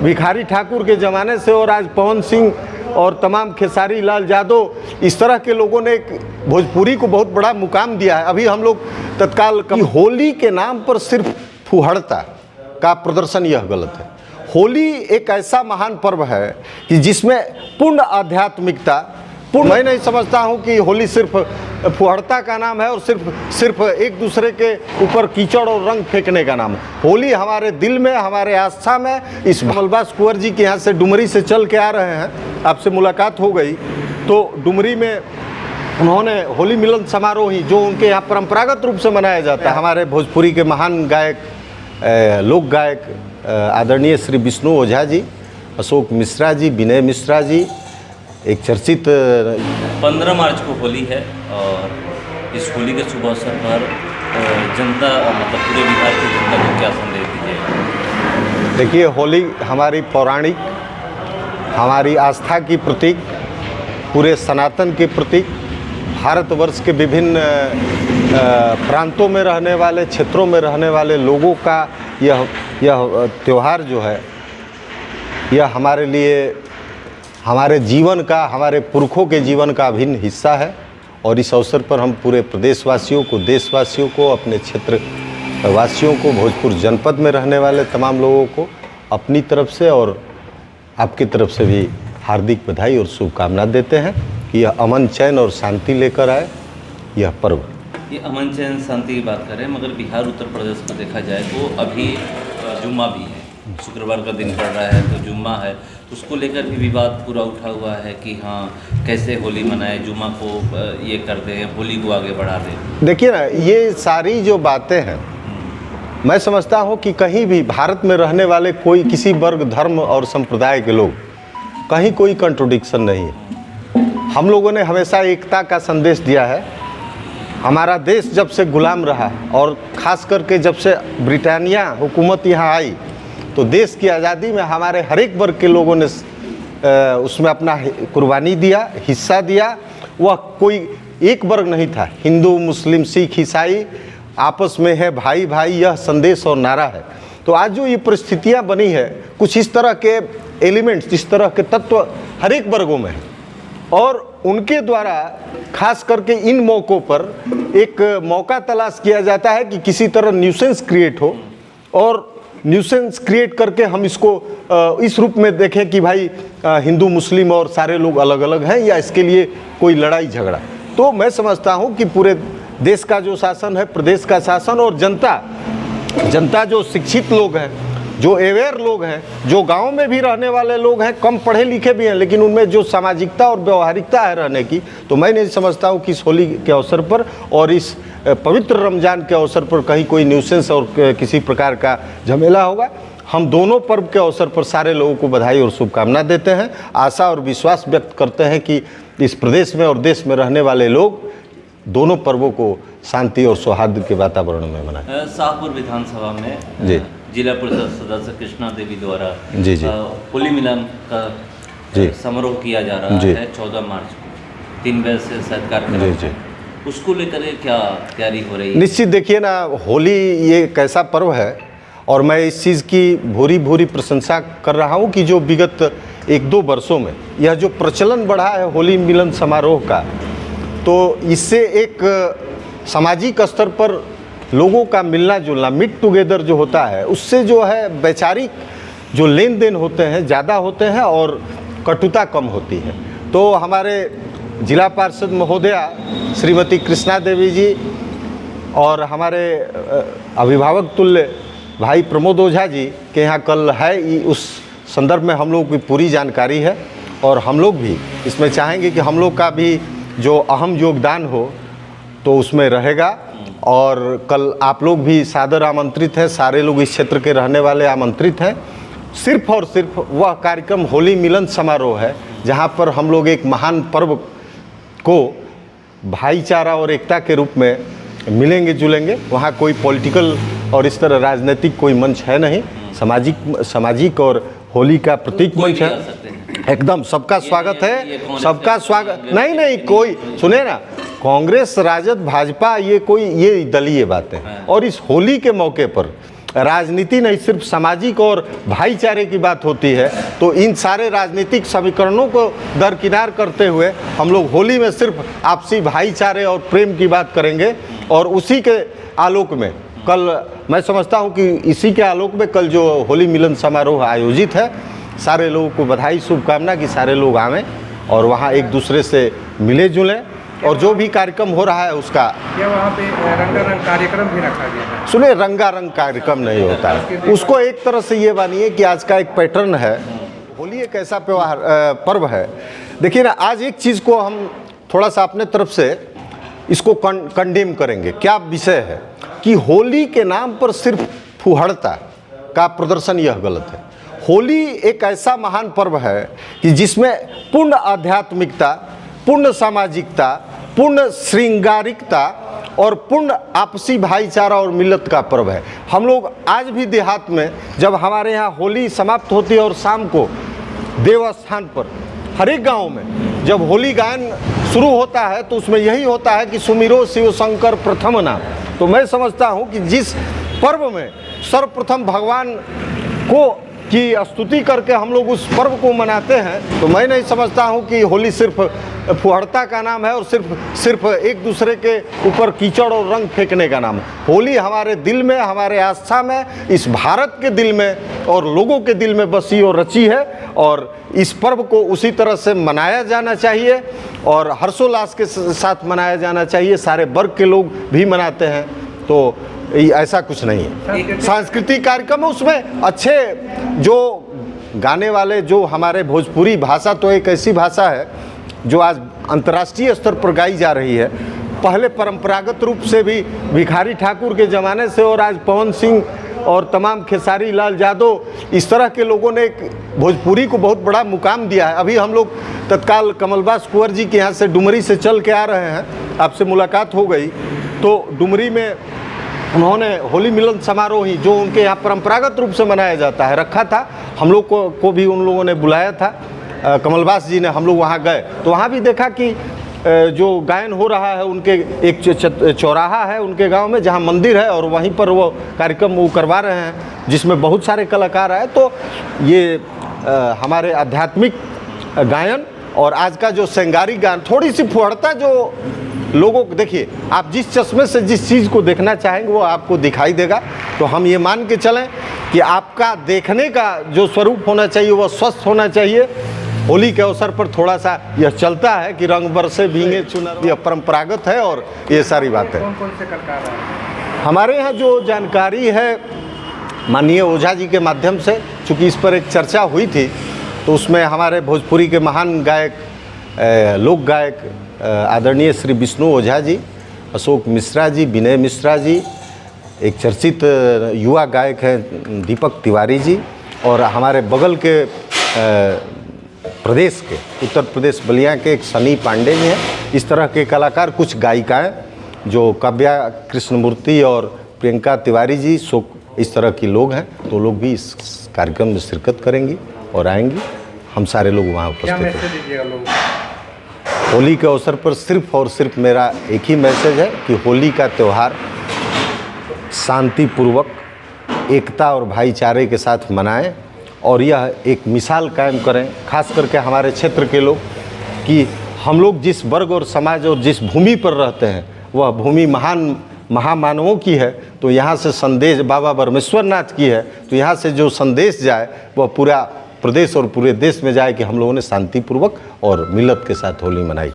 भिखारी ठाकुर के ज़माने से, और आज पवन सिंह और तमाम खेसारी लाल यादव इस तरह के लोगों ने भोजपुरी को बहुत बड़ा मुकाम दिया है। अभी हम लोग तत्काल होली के नाम पर सिर्फ फुहड़ता का प्रदर्शन, यह गलत है। होली एक ऐसा महान पर्व है कि जिसमें पूर्ण आध्यात्मिकता, मैं नहीं समझता हूं कि होली सिर्फ फुहड़ता का नाम है और सिर्फ एक दूसरे के ऊपर कीचड़ और रंग फेंकने का नाम है। होली हमारे दिल में, हमारे आस्था में। इस कमलबास कुंवर जी के यहाँ से डुमरी से चल के आ रहे हैं, आपसे मुलाकात हो गई तो डुमरी में उन्होंने होली मिलन समारोह ही जो उनके यहाँ परंपरागत रूप से मनाया जाता है, हमारे भोजपुरी के महान गायक, लोक गायक आदरणीय श्री विष्णु ओझा जी, अशोक मिश्रा जी, विनय मिश्रा जी, एक चर्चित 15 मार्च को होली है और इस होली के शुभ अवसर पर जनता, मतलब पूरे बिहार की जनता को क्या संदेश दीजिएगा? देखिए, होली हमारी पौराणिक, हमारी आस्था की प्रतीक, पूरे सनातन के प्रतीक, भारतवर्ष के विभिन्न प्रांतों में रहने वाले, क्षेत्रों में रहने वाले लोगों का यह त्यौहार जो है, यह हमारे लिए, हमारे जीवन का, हमारे पुरखों के जीवन का अभिन्न हिस्सा है। और इस अवसर पर हम पूरे प्रदेशवासियों को, देशवासियों को, अपने क्षेत्र वासियों को, भोजपुर जनपद में रहने वाले तमाम लोगों को अपनी तरफ से और आपकी तरफ से भी हार्दिक बधाई और शुभकामना देते हैं कि यह अमन, चैन और शांति लेकर आए यह पर्व। ये अमन, चैन, शांति की बात करें, मगर बिहार, उत्तर प्रदेश में देखा जाए तो अभी जुम्मा भी है, शुक्रवार का दिन पड़ रहा है तो जुम्मा है, उसको लेकर भी विवाद पूरा उठा हुआ है कि हाँ कैसे होली मनाए, जुम्मा को ये कर दें, होली को आगे बढ़ा दें। देखिए ना, ये सारी जो बातें हैं, मैं समझता हूँ कि कहीं भी भारत में रहने वाले कोई, किसी वर्ग, धर्म और संप्रदाय के लोग, कहीं कोई कंट्रोडिक्शन नहीं है। हम लोगों ने हमेशा एकता का संदेश दिया है। हमारा देश जब से गुलाम रहा और ख़ास करके जब से ब्रिटानिया हुकूमत यहाँ आई, तो देश की आज़ादी में हमारे हर एक वर्ग के लोगों ने उसमें अपना कुर्बानी दिया, हिस्सा दिया। वह कोई एक वर्ग नहीं था, हिंदू, मुस्लिम, सिख, ईसाई आपस में है भाई भाई, यह संदेश और नारा है। तो आज जो ये परिस्थितियाँ बनी है, कुछ इस तरह के एलिमेंट्स, इस तरह के तत्व हर एक वर्गों में हैं और उनके द्वारा खास करके इन मौक़ों पर एक मौका तलाश किया जाता है कि किसी तरह न्यूसेंस क्रिएट हो और न्यूसेंस क्रिएट करके हम इसको इस रूप में देखें कि भाई हिंदू, मुस्लिम और सारे लोग अलग अलग हैं या इसके लिए कोई लड़ाई झगड़ा। तो मैं समझता हूं कि पूरे देश का जो शासन है, प्रदेश का शासन और जनता जो शिक्षित लोग हैं, जो अवेयर लोग हैं, जो गांव में भी रहने वाले लोग हैं, कम पढ़े लिखे भी हैं, लेकिन उनमें जो सामाजिकता और व्यवहारिकता है रहने की, तो मैं नहीं समझता हूँ कि इस होली के अवसर पर और इस पवित्र रमज़ान के अवसर पर कहीं कोई न्यूसेंस और किसी प्रकार का झमेला होगा। हम दोनों पर्व के अवसर पर सारे लोगों को बधाई और शुभकामना देते हैं। आशा और विश्वास व्यक्त करते हैं कि इस प्रदेश में और देश में रहने वाले लोग दोनों पर्वों को शांति और सौहार्द के वातावरण में मनाएं। शाहपुर विधानसभा में जी जिला परिषद सदस्य कृष्णा देवी द्वारा जी होली मिलन का समारोह किया जा रहा है 14 मार्च को 3 बजे से सरकार जी, उसको लेकर क्या तैयारी हो रही है? निश्चित देखिए ना, होली ये एक ऐसा पर्व है और मैं इस चीज़ की भूरी प्रशंसा कर रहा हूँ कि जो विगत 1-2 वर्षों में यह जो प्रचलन बढ़ा है होली मिलन समारोह का, तो इससे एक सामाजिक स्तर पर लोगों का मिलना जुलना, मीट टुगेदर जो होता है, उससे जो है वैचारिक जो लेन देन होते हैं ज़्यादा होते हैं और कटुता कम होती है। तो हमारे जिला पार्षद महोदया श्रीमती कृष्णा देवी जी और हमारे अभिभावक तुल्य भाई प्रमोद ओझा जी के यहाँ कल है, उस संदर्भ में हम लोग की पूरी जानकारी है और हम लोग भी इसमें चाहेंगे कि हम लोग का भी जो अहम योगदान हो तो उसमें रहेगा। और कल आप लोग भी सादर आमंत्रित हैं, सारे लोग इस क्षेत्र के रहने वाले आमंत्रित हैं। सिर्फ और सिर्फ वह कार्यक्रम होली मिलन समारोह है जहाँ पर हम लोग एक महान पर्व को भाईचारा और एकता के रूप में मिलेंगे जुलेंगे। वहाँ कोई पॉलिटिकल और इस तरह राजनीतिक कोई मंच है नहीं, सामाजिक और होली का प्रतीक मंच है। एकदम सबका स्वागत है, सबका स्वागत नहीं कोई सुने ना, कांग्रेस, राजद, भाजपा ये दलीय बातें हैं। और इस होली के मौके पर राजनीति नहीं सिर्फ सामाजिक और भाईचारे की बात होती है, तो इन सारे राजनीतिक समीकरणों को दरकिनार करते हुए हम लोग होली में सिर्फ आपसी भाईचारे और प्रेम की बात करेंगे। और उसी के आलोक में कल मैं समझता हूं कि इसी के आलोक में कल जो होली मिलन समारोह आयोजित है, सारे लोगों को बधाई, शुभकामना कि सारे लोग आवें और वहाँ एक दूसरे से मिले जुलें, और जो भी कार्यक्रम हो रहा है उसका क्या वहाँ पे रंगारंग कार्यक्रम भी रखा गया है? सुने, रंगारंग कार्यक्रम नहीं होता है, उसको एक तरह से ये मानिए कि आज का एक पैटर्न है। होली एक ऐसा पर्व है, देखिए ना, आज एक चीज़ को हम थोड़ा सा अपने तरफ से इसको कंडेम करेंगे। क्या विषय है कि होली के नाम पर सिर्फ फुहड़ता का प्रदर्शन, यह गलत है। होली एक ऐसा महान पर्व है कि जिसमें पूर्ण आध्यात्मिकता, पूर्ण सामाजिकता, पूर्ण श्रृंगारिकता और पूर्ण आपसी भाईचारा और मिलत का पर्व है। हम लोग आज भी देहात में जब हमारे यहाँ होली समाप्त होती है और शाम को देव स्थान पर हर एक गाँव में जब होली गायन शुरू होता है तो उसमें यही होता है कि सुमिरो शिव शंकर प्रथम नाम। तो मैं समझता हूँ कि जिस पर्व में सर्वप्रथम भगवान को की स्तुति करके हम लोग उस पर्व को मनाते हैं, तो मैं नहीं समझता हूँ कि होली सिर्फ फुहड़ता का नाम है और सिर्फ एक दूसरे के ऊपर कीचड़ और रंग फेंकने का नाम है। होली हमारे दिल में, हमारे आस्था में, इस भारत के दिल में और लोगों के दिल में बसी और रची है, और इस पर्व को उसी तरह से मनाया जाना चाहिए और हर्षोल्लास के साथ मनाया जाना चाहिए। सारे वर्ग के लोग भी मनाते हैं, तो ऐसा कुछ नहीं है। सांस्कृतिक कार्यक्रम उसमें अच्छे जो गाने वाले, जो हमारे भोजपुरी भाषा तो एक ऐसी भाषा है जो आज अंतर्राष्ट्रीय स्तर पर गाई जा रही है। पहले परंपरागत रूप से भी भिखारी ठाकुर के ज़माने से और आज पवन सिंह और तमाम खेसारी लाल यादव, इस तरह के लोगों ने भोजपुरी को बहुत बड़ा मुकाम दिया है। अभी हम लोग तत्काल कमलबास कुंवर जी के यहाँ से डुमरी से चल के आ रहे हैं, आपसे मुलाकात हो गई, तो डुमरी में उन्होंने होली मिलन समारोह ही जो उनके यहाँ परंपरागत रूप से मनाया जाता है रखा था। हम लोग को भी उन लोगों ने बुलाया था, कमलबास जी ने, हम लोग वहाँ गए तो वहाँ भी देखा कि जो गायन हो रहा है, उनके एक चौराहा है उनके गांव में जहाँ मंदिर है और वहीं पर वो कार्यक्रम वो करवा रहे हैं जिसमें बहुत सारे कलाकार आए। तो ये हमारे आध्यात्मिक गायन और आज का जो श्रृंगारिक गायन, थोड़ी सी फुहड़ता जो लोगों को, देखिए आप जिस चश्मे से जिस चीज़ को देखना चाहेंगे वो आपको दिखाई देगा। तो हम ये मान के चलें कि आपका देखने का जो स्वरूप होना चाहिए वह स्वस्थ होना चाहिए। होली के अवसर पर थोड़ा सा यह चलता है कि रंग बरसे भीगे चुनर, यह परंपरागत है और ये सारी बात है। कौन कौन से कलाकार हैं हमारे यहाँ? जो जानकारी है माननीय ओझा जी के माध्यम से, चूँकि इस पर एक चर्चा हुई थी, तो उसमें हमारे भोजपुरी के महान गायक, लोक गायक आदरणीय श्री विष्णु ओझा जी, अशोक मिश्रा जी, विनय मिश्रा जी, एक चर्चित युवा गायक हैं दीपक तिवारी जी, और हमारे बगल के प्रदेश के, उत्तर प्रदेश बलिया के एक सनी पांडे जी हैं। इस तरह के कलाकार, कुछ गायिकाएं जो काव्या कृष्णमूर्ति और प्रियंका तिवारी जी, इस तरह की लोग हैं, तो लोग भी इस कार्यक्रम में शिरकत करेंगी और आएंगी। हम सारे लोग वहाँ उपस्थित हैं। होली के अवसर पर सिर्फ और सिर्फ मेरा एक ही मैसेज है कि होली का त्यौहार शांतिपूर्वक, एकता और भाईचारे के साथ मनाएं और यह एक मिसाल कायम करें, खास करके हमारे क्षेत्र के लोग, कि हम लोग जिस वर्ग और समाज और जिस भूमि पर रहते हैं वह भूमि महान महामानवों की है। तो यहाँ से संदेश बाबा परमेश्वर नाथ की है, तो यहाँ से जो संदेश जाए वह पूरा प्रदेश और पूरे देश में जाए कि हम लोगों ने शांतिपूर्वक और मिलत के साथ होली मनाई।